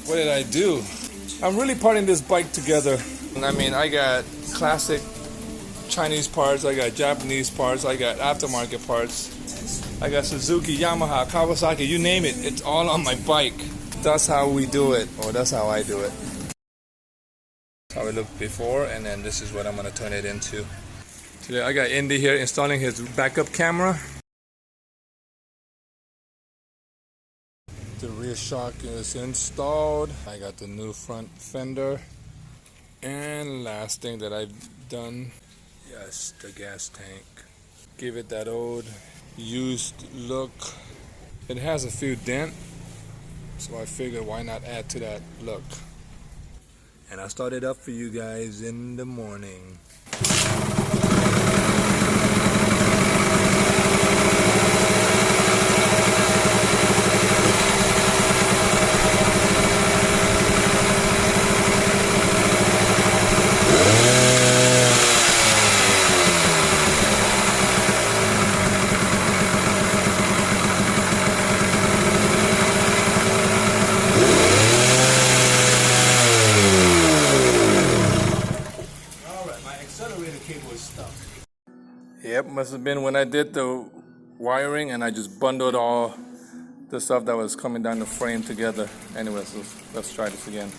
What did I do? I'm really putting this bike together. I mean, I got classic Chinese parts, I got Japanese parts, I got aftermarket parts. I got Suzuki, Yamaha, Kawasaki, you name it. It's all on my bike. That's how we do it, or that's how I do it. That's how it looked before, and then this is what I'm gonna turn it into. Today I got Indy here installing his backup camera. The rear shock is installed. I got the new front fender. And last thing that I've done, yes, the gas tank. Give it that old used look. It has a few dents, so I figured why not add to that look. And I started up for you guys in the morning. Yep, must have been when I did the wiring and I just bundled all the stuff that was coming down the frame together. Anyways, let's try this again.